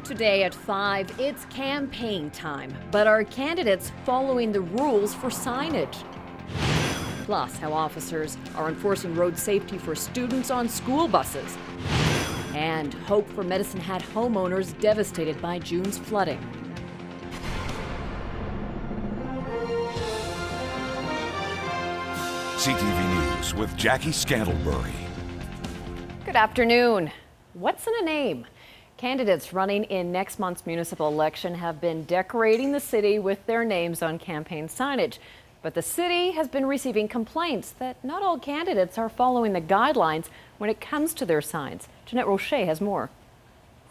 Today at 5, it's campaign time, but are candidates following the rules for signage? Plus, how officers are enforcing road safety for students on school buses. And hope for Medicine Hat homeowners devastated by June's flooding. CTV News with Jackie Scantlebury. Good afternoon. What's in a name? Candidates running in next month's municipal election have been decorating the city with their names on campaign signage. But the city has been receiving complaints that not all candidates are following the guidelines when it comes to their signs. Jeanette Rocher has more.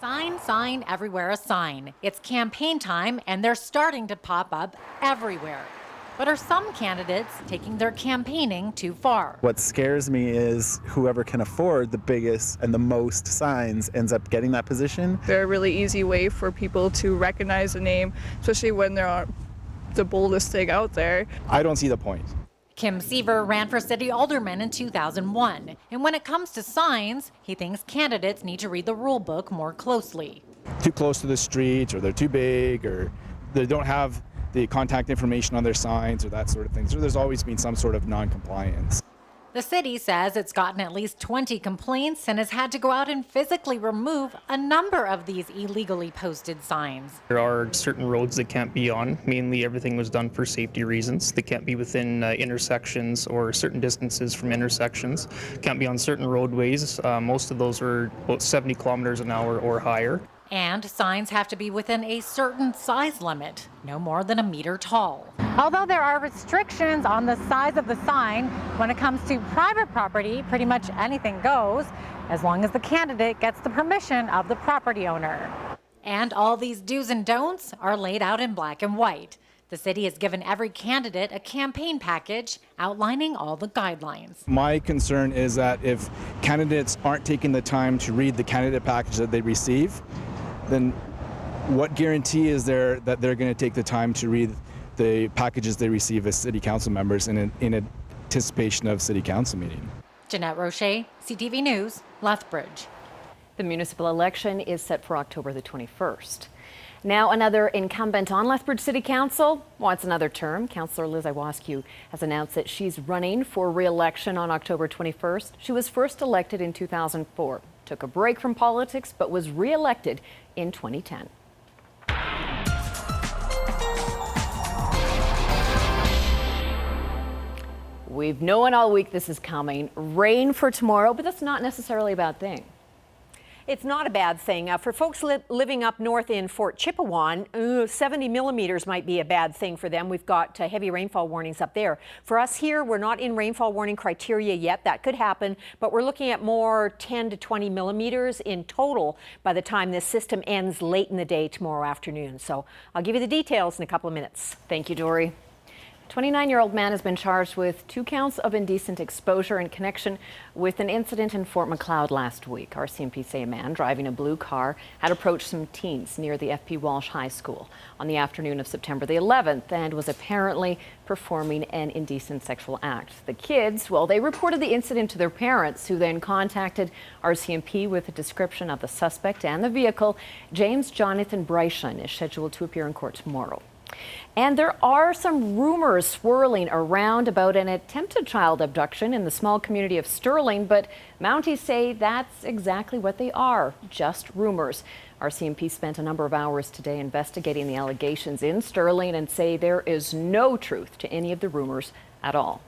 Sign, everywhere a sign. It's campaign time and they're starting to pop up everywhere. But are some candidates taking their campaigning too far? What scares me is whoever can afford the biggest and the most signs ends up getting that position. They're a really easy way for people to recognize a name, especially when they're the boldest thing out there. I don't see the point. Kim Seaver ran for city alderman in 2001. And when it comes to signs, he thinks candidates need to read the rule book more closely. Too close to the street, or they're too big, or they don't have the contact information on their signs, or that sort of thing. So there's always been some sort of non-compliance. The city says it's gotten at least 20 complaints and has had to go out and physically remove a number of these illegally posted signs. There are certain roads that can't be on. Mainly everything was done for safety reasons. They can't be within intersections or certain distances from intersections. Can't be on certain roadways. Most of those are about 70 kilometers an hour or higher. And signs have to be within a certain size limit, no more than a meter tall. Although there are restrictions on the size of the sign, when it comes to private property, pretty much anything goes, as long as the candidate gets the permission of the property owner. And all these do's and don'ts are laid out in black and white. The city has given every candidate a campaign package outlining all the guidelines. My concern is that if candidates aren't taking the time to read the candidate package that they receive, then what guarantee is there that they're going to take the time to read the packages they receive as city council members in anticipation of city council meeting? Jeanette Rocher, CTV News, Lethbridge. The municipal election is set for October the 21st. Now another incumbent on Lethbridge City Council wants another term. Councillor Liz Iwascu has announced that she's running for re-election on October 21st. She was first elected in 2004, took a break from politics, but was re-elected in 2010. We've known all week this is coming. Rain for tomorrow, but that's not necessarily a bad thing. It's not a bad thing. For folks living up north in Fort Chipewyan, 70 millimeters might be a bad thing for them. We've got heavy rainfall warnings up there. For us here, we're not in rainfall warning criteria yet. That could happen, but we're looking at more 10 to 20 millimeters in total by the time this system ends late in the day tomorrow afternoon. So I'll give you the details in a couple of minutes. Thank you, Dory. 29-year-old man has been charged with 2 counts of indecent exposure in connection with an incident in Fort Macleod last week. RCMP say a man driving a blue car had approached some teens near the F.P. Walsh High School on the afternoon of September the 11th and was apparently performing an indecent sexual act. The kids, well, they reported the incident to their parents, who then contacted RCMP with a description of the suspect and the vehicle. James Jonathan Bryson is scheduled to appear in court tomorrow. And there are some rumors swirling around about an attempted child abduction in the small community of Sterling, but Mounties say that's exactly what they are, just rumors. RCMP spent a number of hours today investigating the allegations in Sterling and say there is no truth to any of the rumors at all.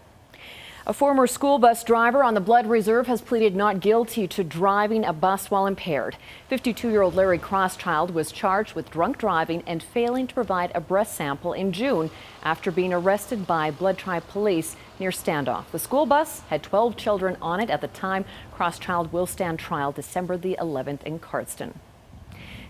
A former school bus driver on the Blood Reserve has pleaded not guilty to driving a bus while impaired. 52-year-old Larry Crosschild was charged with drunk driving and failing to provide a breath sample in June after being arrested by Blood Tribe police near Standoff. The school bus had 12 children on it at the time. Crosschild will stand trial December the 11th in Cardston.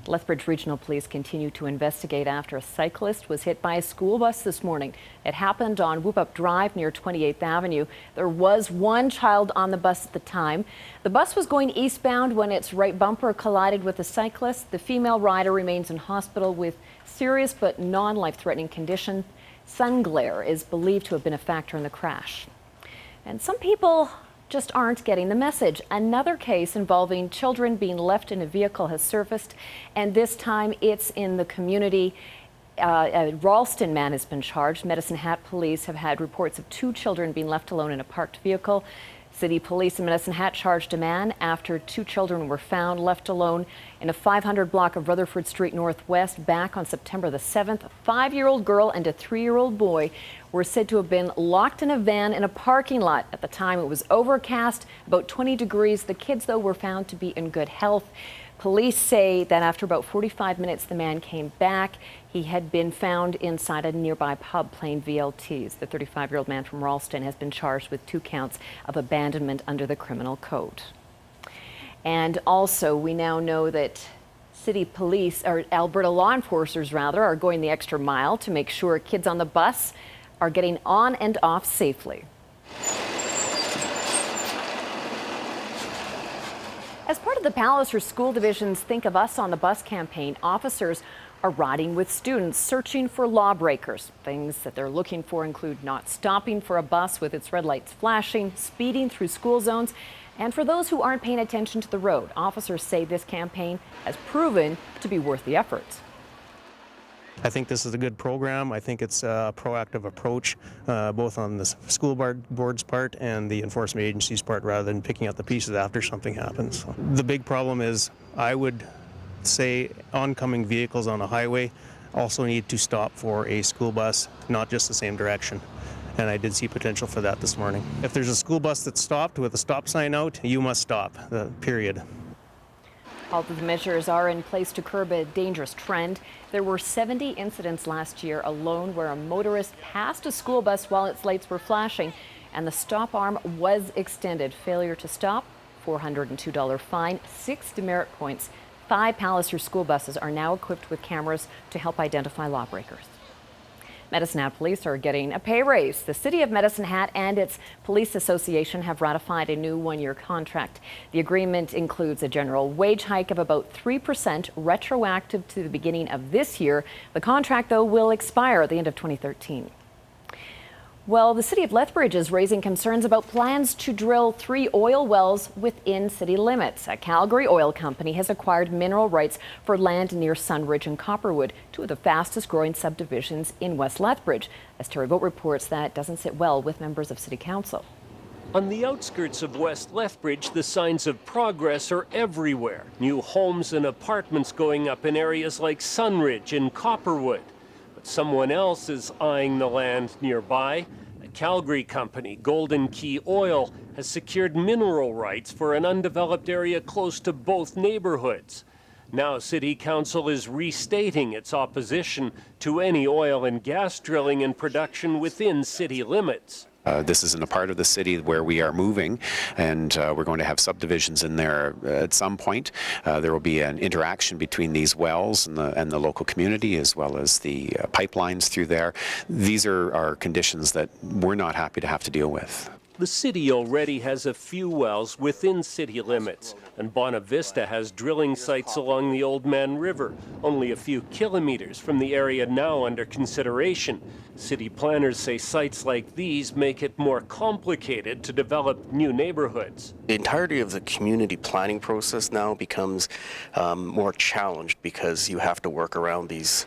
Lethbridge Regional Police continue to investigate after a cyclist was hit by a school bus this morning. It happened on Whoop Up Drive near 28th Avenue. There was one child on the bus at the time. The bus was going eastbound when its right bumper collided with the cyclist. The female rider remains in hospital with serious but non-life-threatening condition. Sun glare is believed to have been a factor in the crash. And some people just aren't getting the message. Another case involving children being left in a vehicle has surfaced, and this time it's in the community. A Ralston man has been charged. Medicine Hat police have had reports of 2 children being left alone in a parked vehicle. City police in Medicine Hat charged a man after 2 children were found left alone in a 500 block of Rutherford Street Northwest back on September the 7th. A 5-year-old girl and a 3-year-old boy were said to have been locked in a van in a parking lot. At the time, it was overcast, about 20 degrees. The kids, though, were found to be in good health. Police say that after about 45 minutes, the man came back. He had been found inside a nearby pub playing VLTs. The 35-year-old man from Ralston has been charged with 2 counts of abandonment under the criminal code. And also, we now know that city police, or Alberta law enforcers rather, are going the extra mile to make sure kids on the bus are getting on and off safely. As part of the Palliser School Division's Think of Us on the Bus campaign, officers are riding with students searching for lawbreakers. Things that they're looking for include not stopping for a bus with its red lights flashing, speeding through school zones, and for those who aren't paying attention to the road. Officers say this campaign has proven to be worth the effort. I think this is a good program. I think it's a proactive approach, both on the school board's part and the enforcement agency's part, rather than picking up the pieces after something happens. The big problem is, I would say, oncoming vehicles on a highway also need to stop for a school bus, not just the same direction. And I did see potential for that this morning. If there's a school bus that's stopped with a stop sign out, you must stop, period. All of the measures are in place to curb a dangerous trend. There were 70 incidents last year alone where a motorist passed a school bus while its lights were flashing and the stop arm was extended. Failure to stop, $402 fine, 6 demerit points. 5 Palliser school buses are now equipped with cameras to help identify lawbreakers. Medicine Hat police are getting a pay raise. The City of Medicine Hat and its police association have ratified a new 1-year contract. The agreement includes a general wage hike of about 3%, retroactive to the beginning of this year. The contract, though, will expire at the end of 2013. Well, the city of Lethbridge is raising concerns about plans to drill 3 oil wells within city limits. A Calgary oil company has acquired mineral rights for land near Sunridge and Copperwood, 2 of the fastest growing subdivisions in West Lethbridge. As Terry Vogt reports, that doesn't sit well with members of city council. On the outskirts of West Lethbridge, the signs of progress are everywhere. New homes and apartments going up in areas like Sunridge and Copperwood. Someone else is eyeing the land nearby. A Calgary company, Golden Key Oil, has secured mineral rights for an undeveloped area close to both neighborhoods. Now City Council is restating its opposition to any oil and gas drilling and production within city limits. This isn't a part of the city where we are moving, and we're going to have subdivisions in there at some point. There will be an interaction between these wells and the local community, as well as the pipelines through there. These are conditions that we're not happy to have to deal with. The city already has a few wells within city limits, and Bonavista has drilling sites along the Old Man River, only a few kilometers from the area now under consideration. City planners say sites like these make it more complicated to develop new neighborhoods. The entirety of the community planning process now becomes more challenged because you have to work around these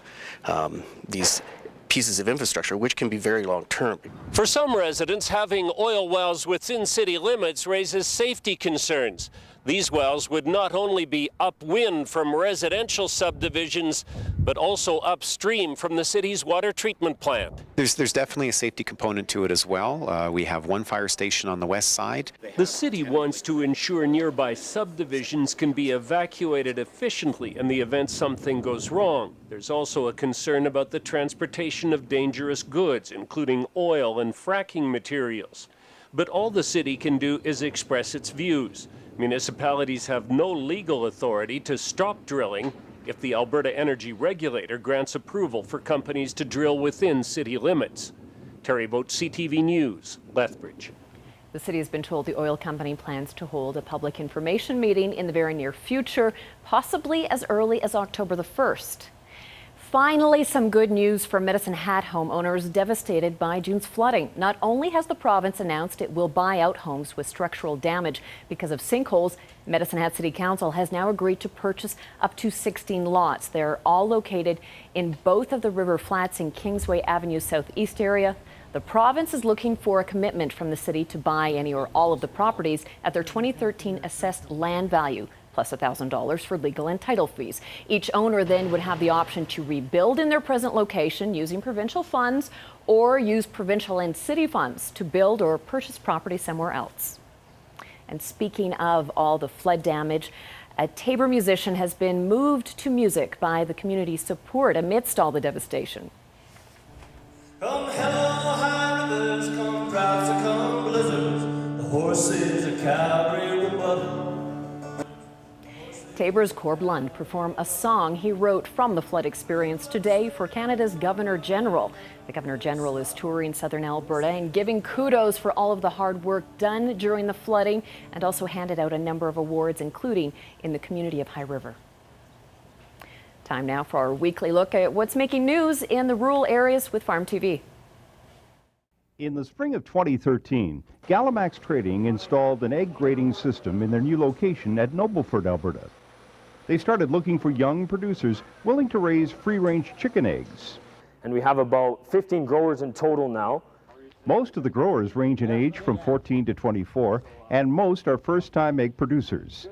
pieces of infrastructure, which can be very long-term. For some residents, having oil wells within city limits raises safety concerns. These wells would not only be upwind from residential subdivisions, but also upstream from the city's water treatment plant. There's definitely a safety component to it as well. We have one fire station on the west side. The city wants to ensure nearby subdivisions can be evacuated efficiently in the event something goes wrong. There's also a concern about the transportation of dangerous goods, including oil and fracking materials. But all the city can do is express its views. Municipalities have no legal authority to stop drilling if the Alberta Energy Regulator grants approval for companies to drill within city limits. Terry Vogt, CTV News, Lethbridge. The city has been told the oil company plans to hold a public information meeting in the very near future, possibly as early as October the 1st. Finally, some good news for Medicine Hat homeowners devastated by June's flooding. Not only has the province announced it will buy out homes with structural damage because of sinkholes, Medicine Hat City Council has now agreed to purchase up to 16 lots. They're all located in both of the river flats in Kingsway Avenue Southeast area. The province is looking for a commitment from the city to buy any or all of the properties at their 2013 assessed land value, plus $1,000 for legal and title fees. Each owner then would have the option to rebuild in their present location using provincial funds or use provincial and city funds to build or purchase property somewhere else. And speaking of all the flood damage, a Tabor musician has been moved to music by the community's support amidst all the devastation. Come hello, high rivers, come droughts, come blizzards, the horses of Calgary will butter. Tabor's Corb Lund performed a song he wrote from the flood experience today for Canada's Governor General. The Governor General is touring southern Alberta and giving kudos for all of the hard work done during the flooding, and also handed out a number of awards, including in the community of High River. Time now for our weekly look at what's making news in the rural areas with Farm TV. In the spring of 2013, Gallamax Trading installed an egg grading system in their new location at Nobleford, Alberta. They started looking for young producers willing to raise free-range chicken eggs. And we have about 15 growers in total now. Most of the growers range in age from 14 to 24, and most are first-time egg producers.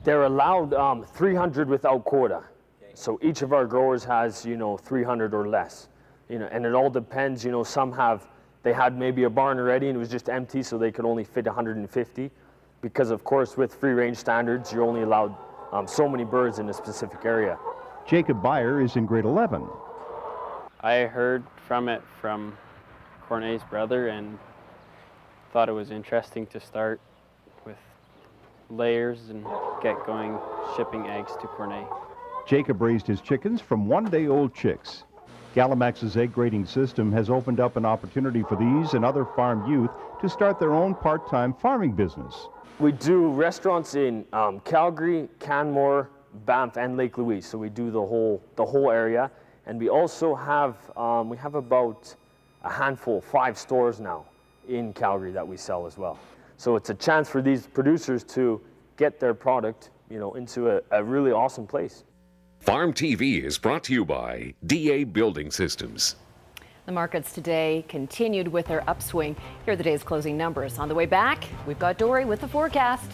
They're allowed 300 without quota. So each of our growers has, 300 or less. And it all depends, some they had maybe a barn already and it was just empty, so they could only fit 150. Because of course, with free-range standards, you're only allowed so many birds in a specific area. Jacob Beyer is in grade 11. I heard from Corneille's brother and thought it was interesting to start with layers and get going shipping eggs to Corneille. Jacob raised his chickens from one-day-old chicks. Gallamax's egg grading system has opened up an opportunity for these and other farm youth to start their own part-time farming business. We do restaurants in Calgary, Canmore, Banff, and Lake Louise. So we do the whole area, and we also have about a handful, 5 stores now in Calgary that we sell as well. So it's a chance for these producers to get their product, into a really awesome place. Farm TV is brought to you by DA Building Systems. The markets today continued with their upswing. Here are the day's closing numbers. On the way back, we've got Dory with the forecast.